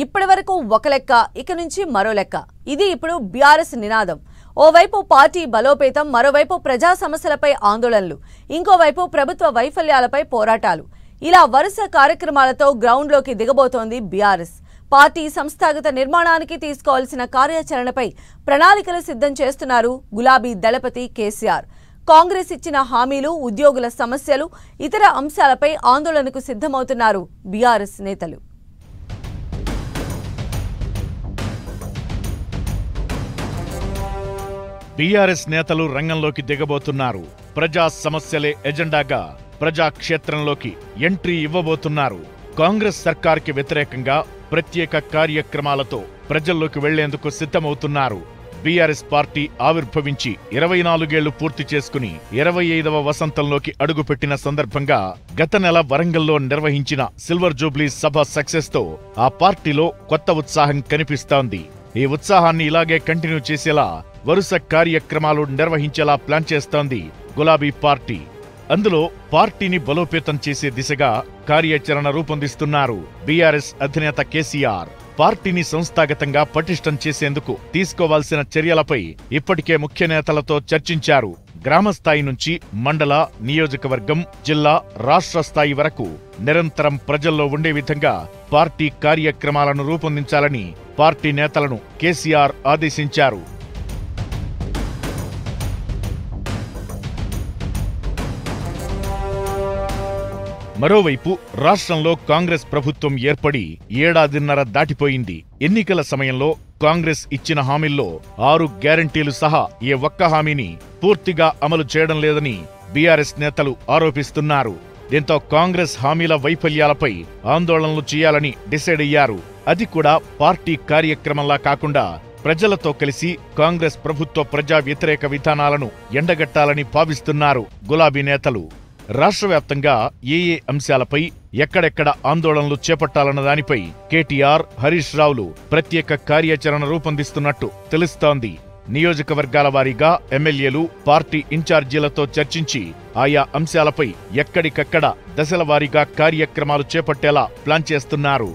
ఇప్పటివరకు ఒక లెక్క, ఇక నుంచి మరో లెక్క. ఇది ఇప్పుడు బీఆర్ఎస్ నినాదం. ఓవైపు పార్టీ బలోపేతం, మరోవైపు ప్రజా సమస్యలపై ఆందోళనలు, ఇంకోవైపు ప్రభుత్వ వైఫల్యాలపై పోరాటాలు. ఇలా వరుస కార్యక్రమాలతో గ్రౌండ్లోకి దిగబోతోంది బీఆర్ఎస్. పార్టీ సంస్థాగత నిర్మాణానికి తీసుకోవాల్సిన కార్యాచరణపై ప్రణాళికలు సిద్ధం చేస్తున్నారు గులాబీ దళపతి కేసీఆర్. కాంగ్రెస్ ఇచ్చిన హామీలు, ఉద్యోగుల సమస్యలు, ఇతర అంశాలపై ఆందోళనకు సిద్ధమవుతున్నారు బీఆర్ఎస్ నేతలు. బీఆర్ఎస్ నేతలు రంగంలోకి దిగబోతున్నారు. ప్రజా సమస్యలే ఎజెండాగా ప్రజాక్షేత్రంలోకి ఎంట్రీ ఇవ్వబోతున్నారు. కాంగ్రెస్ సర్కార్కి వ్యతిరేకంగా ప్రత్యేక కార్యక్రమాలతో ప్రజల్లోకి వెళ్లేందుకు సిద్ధమవుతున్నారు. బీఆర్ఎస్ పార్టీ ఆవిర్భవించి 24 ఏళ్లు పూర్తి చేసుకుని 25వ వసంతంలోకి అడుగుపెట్టిన సందర్భంగా గత నెల వరంగల్లో నిర్వహించిన సిల్వర్ జూబ్లీ సభ సక్సెస్ తో ఆ పార్టీలో కొత్త ఉత్సాహం కనిపిస్తోంది. ఈ ఉత్సాహాన్ని ఇలాగే కంటిన్యూ చేసేలా వరుస కార్యక్రమాలు నిర్వహించేలా ప్లాన్ చేస్తోంది గులాబీ పార్టీ. అందులో పార్టీని బలోపేతం చేసే దిశగా కార్యాచరణ రూపొందిస్తున్నారు బీఆర్ఎస్ అధినేత కేసీఆర్. పార్టీని సంస్థాగతంగా పటిష్టం చేసేందుకు తీసుకోవాల్సిన చర్యలపై ఇప్పటికే ముఖ్య నేతలతో చర్చించారు. గ్రామస్థాయి నుంచి మండల, నియోజకవర్గం, జిల్లా, రాష్ట్ర స్థాయి వరకు నిరంతరం ప్రజల్లో ఉండే విధంగా పార్టీ కార్యక్రమాలను రూపొందించాలని పార్టీ నేతలను కేసీఆర్ ఆదేశించారు. మరోవైపు రాష్ట్రంలో కాంగ్రెస్ ప్రభుత్వం ఏర్పడి ఏడాదిన్నర దాటిపోయింది. ఎన్నికల సమయంలో కాంగ్రెస్ ఇచ్చిన హామీల్లో 6 గ్యారంటీలు సహా ఏ ఒక్క హామీని పూర్తిగా అమలు చేయడం లేదని బీఆర్ఎస్ నేతలు ఆరోపిస్తున్నారు. దీంతో కాంగ్రెస్ హామీల వైఫల్యాలపై ఆందోళనలు చేయాలని డిసైడ్ అయ్యారు. అది కూడా పార్టీ కార్యక్రమంలా కాకుండా ప్రజలతో కలిసి కాంగ్రెస్ ప్రభుత్వ ప్రజా వ్యతిరేక విధానాలను ఎండగట్టాలని భావిస్తున్నారు గులాబీ నేతలు. రాష్ట్ర వ్యాప్తంగా ఏ అంశాలపై ఎక్కడెక్కడ ఆందోళనలు చేపట్టాలన్న దానిపై కేటీఆర్, హరీష్ రావులు ప్రత్యేక కార్యాచరణ రూపొందిస్తున్నట్టు తెలుస్తోంది. నియోజకవర్గాల వారీగా ఎమ్మెల్యేలు, పార్టీ ఇన్ఛార్జీలతో చర్చించి ఆయా అంశాలపై ఎక్కడికక్కడ దశల వారీగా కార్యక్రమాలు చేపట్టేలా ప్లాన్ చేస్తున్నారు.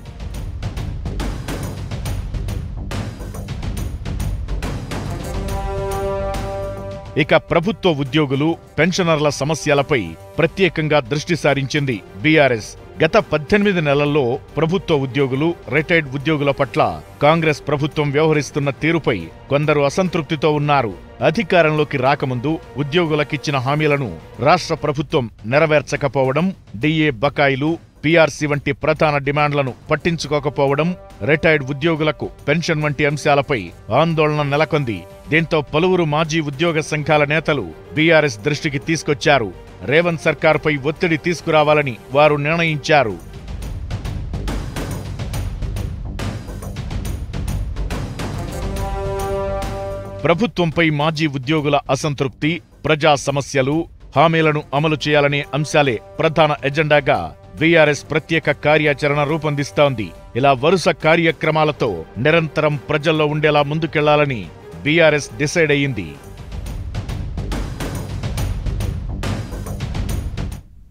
ఇక ప్రభుత్వ ఉద్యోగులు, పెన్షనర్ల సమస్యలపై ప్రత్యేకంగా దృష్టి సారించింది బీఆర్ఎస్. గత 18 నెలల్లో ప్రభుత్వ ఉద్యోగులు, రిటైర్డ్ ఉద్యోగుల పట్ల కాంగ్రెస్ ప్రభుత్వం వ్యవహరిస్తున్న తీరుపై కొందరు అసంతృప్తితో ఉన్నారు. అధికారంలోకి రాకముందు ఉద్యోగులకిచ్చిన హామీలను రాష్ట్ర ప్రభుత్వం నెరవేర్చకపోవడం, డిఏ బకాయిలు, పీఆర్సీ వంటి ప్రధాన డిమాండ్లను పట్టించుకోకపోవడం, రిటైర్డ్ ఉద్యోగులకు పెన్షన్ వంటి అంశాలపై ఆందోళన నెలకొంది. దీంతో పలువురు మాజీ ఉద్యోగ సంఘాల నేతలు బీఆర్ఎస్ దృష్టికి తీసుకొచ్చారు. రేవంత్ సర్కార్పై ఒత్తిడి తీసుకురావాలని వారు నిర్ణయించారు. ప్రభుత్వంపై మాజీ ఉద్యోగుల అసంతృప్తి, ప్రజా సమస్యలు, హామీలను అమలు చేయాలనే అంశాలే ప్రధాన ఎజెండాగా బీఆర్ఎస్ ప్రత్యేక కార్యాచరణ రూపొందిస్తోంది. ఇలా వరుస కార్యక్రమాలతో నిరంతరం ప్రజల్లో ఉండేలా ముందుకెళ్లాలని బీఆర్ఎస్ డిసైడ్ అయ్యింది.